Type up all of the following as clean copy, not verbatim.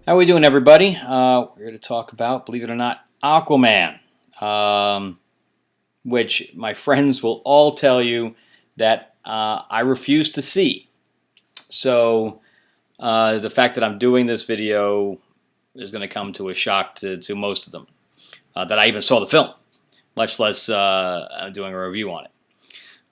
How are we doing, everybody? We're here to talk about, believe it or not, Aquaman, which my friends will all tell you that I refuse to see. So the fact that I'm doing this video is going to come to a shock to most of them, that I even saw the film, much less doing a review on it,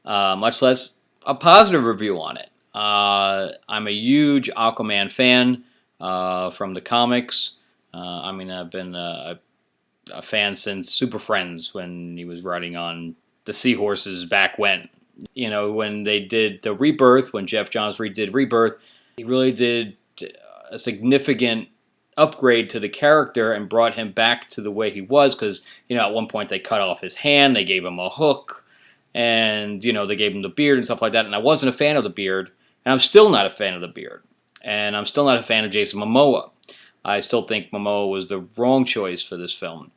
much less a positive review on it. I'm a huge Aquaman fan. From the comics. I've been a fan since Super Friends when he was riding on the seahorses back when. You know, when they did the Rebirth, when Jeff Johns redid Rebirth, he really did a significant upgrade to the character and brought him back to the way he was, because, you know, at one point they cut off his hand, they gave him a hook, and, you know, they gave him the beard and stuff like that, and I wasn't a fan of the beard, and I'm still not a fan of the beard. And I'm still not a fan of Jason Momoa. I still think Momoa was the wrong choice for this film,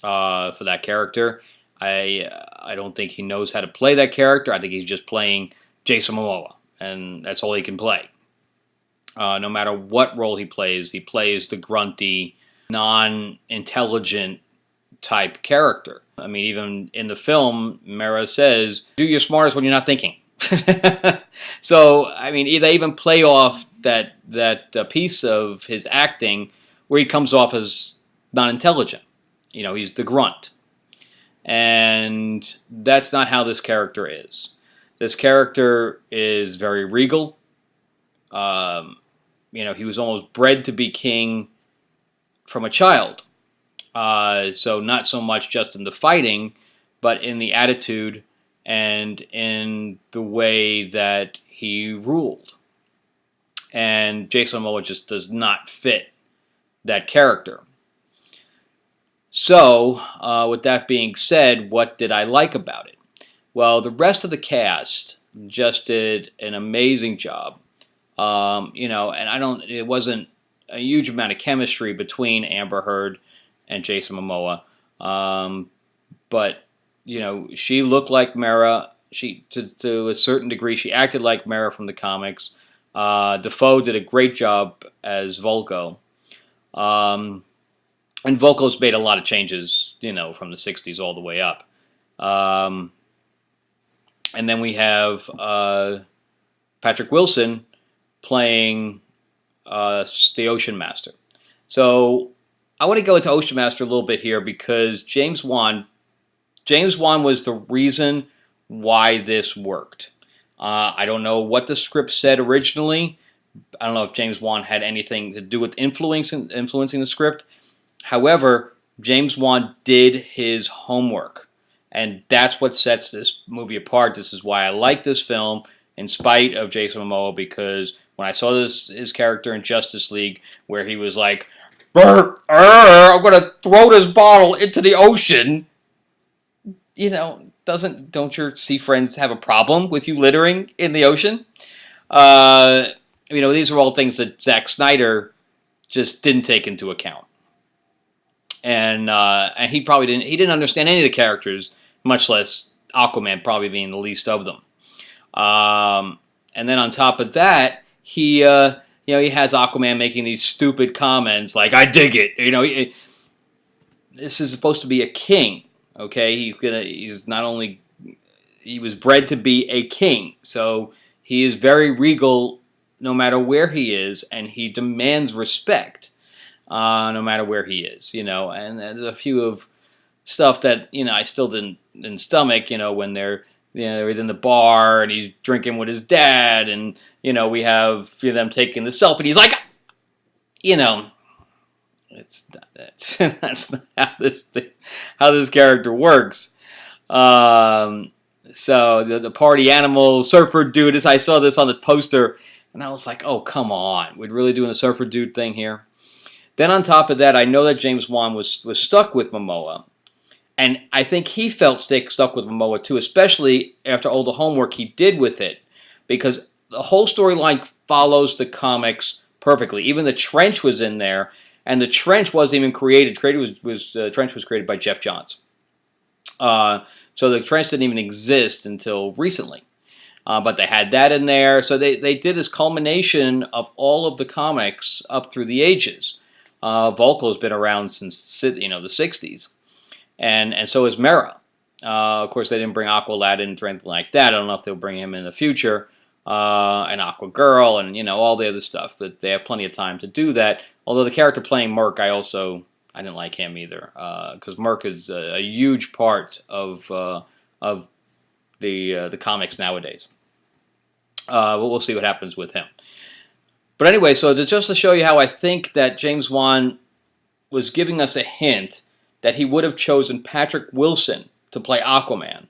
for that character. I don't think he knows how to play that character. I think he's just playing Jason Momoa, and that's all he can play. No matter what role he plays the grunty, non-intelligent type character. I mean, even in the film, Mera says, "Do your smartest when you're not thinking." So, I mean, they even play off that piece of his acting where he comes off as not intelligent. You know, he's the grunt. And that's not how this character is. This character is very regal. You know, he was almost bred to be king from a child. So not so much just in the fighting, but in the attitude and in the way that he ruled. And Jason Momoa just does not fit that character. So, with that being said, what did I like about it? Well, the rest of the cast just did an amazing job. You know, and it wasn't a huge amount of chemistry between Amber Heard and Jason Momoa. But you know, she looked like Mera. To a certain degree, she acted like Mera from the comics. Defoe did a great job as Volko. And Volko's made a lot of changes, you know, from the 60s all the way up. And then we have Patrick Wilson playing the Ocean Master. So I want to go into Ocean Master a little bit here because James Wan was the reason why this worked. I don't know what the script said originally. I don't know if James Wan had anything to do with influencing the script. However, James Wan did his homework. And that's what sets this movie apart. This is why I like this film, in spite of Jason Momoa, because when I saw his character in Justice League, where he was like, I'm going to throw this bottle into the ocean, you know, don't your sea friends have a problem with you littering in the ocean? You know, these are all things that Zack Snyder just didn't take into account. And he probably didn't understand any of the characters, much less Aquaman probably being the least of them. And then on top of that, he has Aquaman making these stupid comments like, "I dig it." You know, this is supposed to be a king. Okay, he was bred to be a king, so he is very regal no matter where he is, and he demands respect no matter where he is, you know. And there's a few of stuff that, you know, I still didn't stomach, you know, when they're in the bar and he's drinking with his dad, and, you know, we have them taking the selfie, and he's like, you know, that's not how this character works. So the party animal surfer dude, I saw this on the poster, and I was like, oh, come on, we're really doing a surfer dude thing here. Then on top of that, I know that James Wan was stuck with Momoa, and I think he felt stuck with Momoa too, especially after all the homework he did with it, because the whole storyline follows the comics perfectly. Even the trench was in there. And the trench wasn't even created. Trench was created by Jeff Johns. So the trench didn't even exist until recently. But they had that in there. So they did this culmination of all of the comics up through the ages. Volko's been around since the 60s. And so is Mera. Of course, they didn't bring Aqualad in or anything like that. I don't know if they'll bring him in the future. And Aqua Girl and, all the other stuff. But they have plenty of time to do that. Although the character playing Merc, I didn't like him either. Because Merc is a huge part of the comics nowadays. But we'll see what happens with him. But anyway, so just to show you how I think that James Wan was giving us a hint that he would have chosen Patrick Wilson to play Aquaman.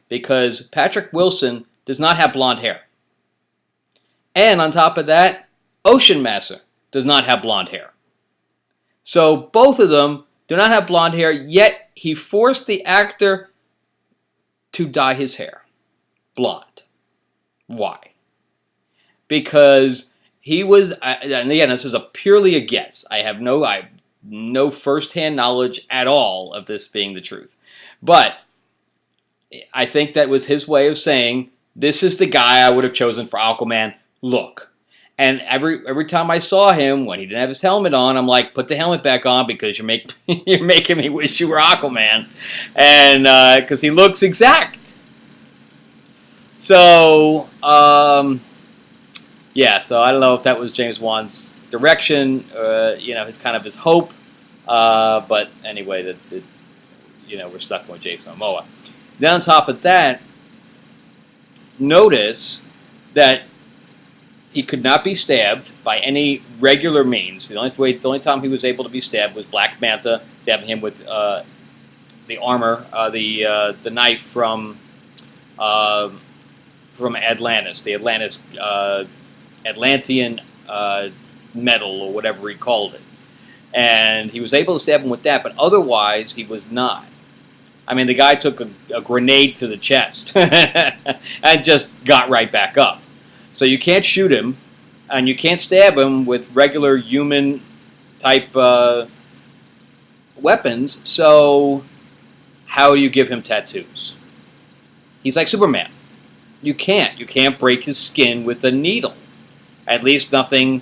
Because Patrick Wilson does not have blonde hair. And on top of that, Ocean Master does not have blonde hair. So both of them do not have blonde hair, yet he forced the actor to dye his hair blonde. Why? Because he was, and again, this is purely a guess. I have no first-hand knowledge at all of this being the truth. But I think that was his way of saying, this is the guy I would have chosen for Aquaman. Look. And every time I saw him, when he didn't have his helmet on, I'm like, put the helmet back on because you're making me wish you were Aquaman. And because he looks exact. So, yeah, so I don't know if that was James Wan's direction, his hope. But anyway, we're stuck with Jason Momoa. Then on top of that, notice that he could not be stabbed by any regular means. The only time he was able to be stabbed was Black Manta stabbing him with the armor, the knife from Atlantis, the Atlantean metal or whatever he called it, and he was able to stab him with that. But otherwise, he was not. I mean, the guy took a grenade to the chest and just got right back up. So you can't shoot him, and you can't stab him with regular human-type weapons, so how do you give him tattoos? He's like Superman. You can't. You can't break his skin with a needle. At least nothing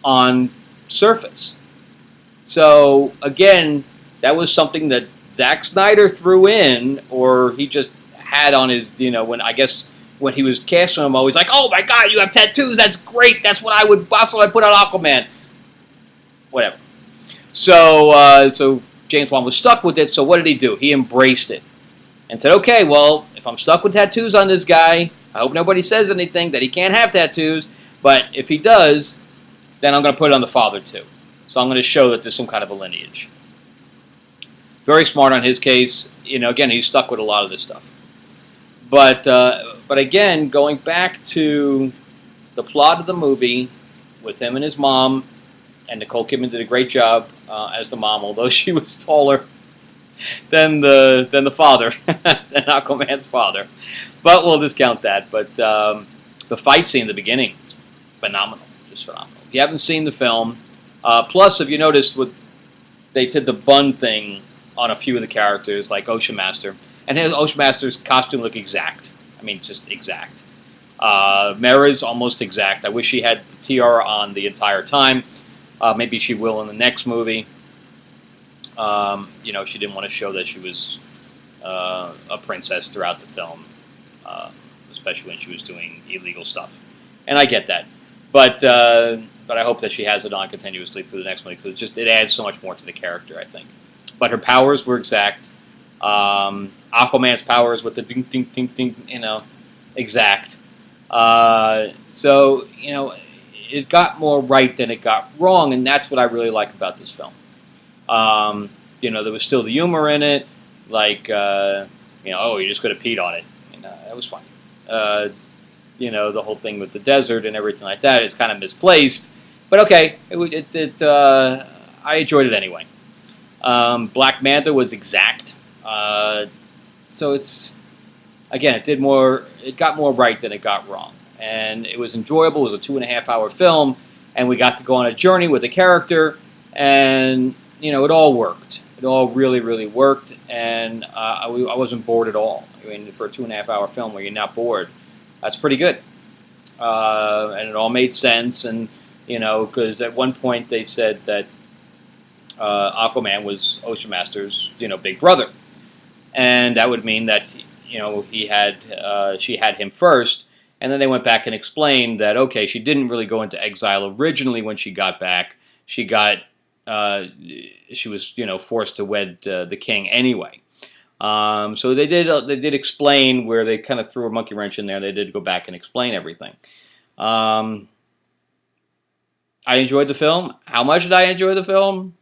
on surface. So, again, that was something that Zack Snyder threw in, or he just had on his, when he was casting him, always like, oh my God, you have tattoos, that's great, that's what I put on Aquaman. Whatever. So James Wan was stuck with it, so what did he do? He embraced it. And said, okay, well, if I'm stuck with tattoos on this guy, I hope nobody says anything that he can't have tattoos, but if he does, then I'm going to put it on the father too. So I'm going to show that there's some kind of a lineage. Very smart on his case. Again, he's stuck with a lot of this stuff. But again, going back to the plot of the movie with him and his mom, and Nicole Kidman did a great job as the mom, although she was taller than the father, than Aquaman's father. But we'll discount that. But the fight scene in the beginning is phenomenal, just phenomenal. If you haven't seen the film, plus if you notice, they did the bun thing on a few of the characters, like Ocean Master. And his Ocean Master's costume looked exact. I mean, just exact. Mera's almost exact. I wish she had the tiara on the entire time. Maybe she will in the next movie. She didn't want to show that she was a princess throughout the film, especially when she was doing illegal stuff. And I get that. But I hope that she has it on continuously through the next movie, because it adds so much more to the character, I think. But her powers were exact. Aquaman's powers with the ding, ding, ding, ding, exact. So, it got more right than it got wrong, and that's what I really like about this film. There was still the humor in it, like, oh, you just could have peed on it. That was funny. The whole thing with the desert and everything like that is kind of misplaced, but okay, I enjoyed it anyway. Black Manta was exact. So it got more right than it got wrong. And it was enjoyable. It was a 2.5-hour film, and we got to go on a journey with the character, and, it all worked. It all really, really worked, and I wasn't bored at all. I mean, for a 2.5-hour film where you're not bored, That's pretty good. And it all made sense. And because at one point they said that Aquaman was Ocean Master's big brother, and that would mean that she had him first. And then they went back and explained that okay, she didn't really go into exile originally when she got back. She got she was forced to wed the king anyway. So they did explain where they kind of threw a monkey wrench in there. They did go back and explain everything. I enjoyed the film. How much did I enjoy the film?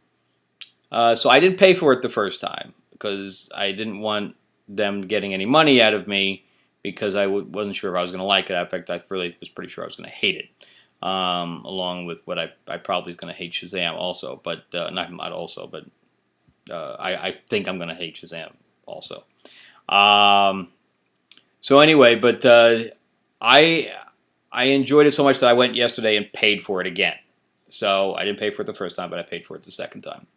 So I didn't pay for it the first time because I didn't want them getting any money out of me because I wasn't sure if I was going to like it. In fact, I really was pretty sure I was going to hate it. Along with what I probably was going to hate Shazam also, but not also, but I think I'm going to hate Shazam also. So anyway, but I enjoyed it so much that I went yesterday and paid for it again. So I didn't pay for it the first time, but I paid for it the second time.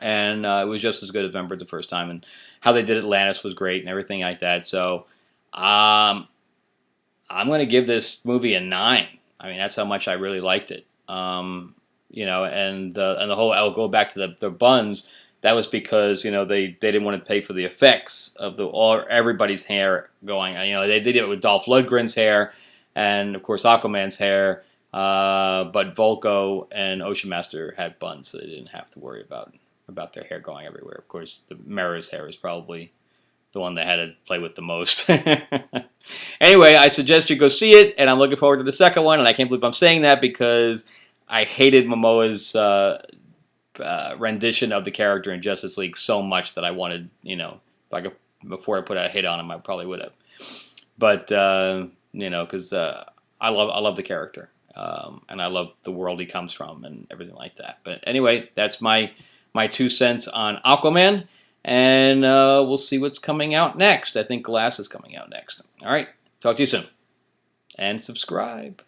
And it was just as good as Remember the first time. And how they did Atlantis was great and everything like that. So I'm going to give this movie a 9. I mean, that's how much I really liked it. And the whole, I'll go back to the buns. That was because they didn't want to pay for the effects of everybody's hair going. They did it with Dolph Lundgren's hair, and of course Aquaman's hair. But Volko and Ocean Master had buns, so they didn't have to worry about their hair going everywhere. Of course, the Mera's hair is probably the one they had to play with the most. Anyway, I suggest you go see it, and I'm looking forward to the second one. And I can't believe I'm saying that because I hated Momoa's rendition of the character in Justice League so much that I wanted, if I could, before I put a hit on him, I probably would have. But because I love the character, and I love the world he comes from and everything like that. But anyway, that's my 2 cents on Aquaman, and we'll see what's coming out next. I think Glass is coming out next. All right, talk to you soon, and subscribe.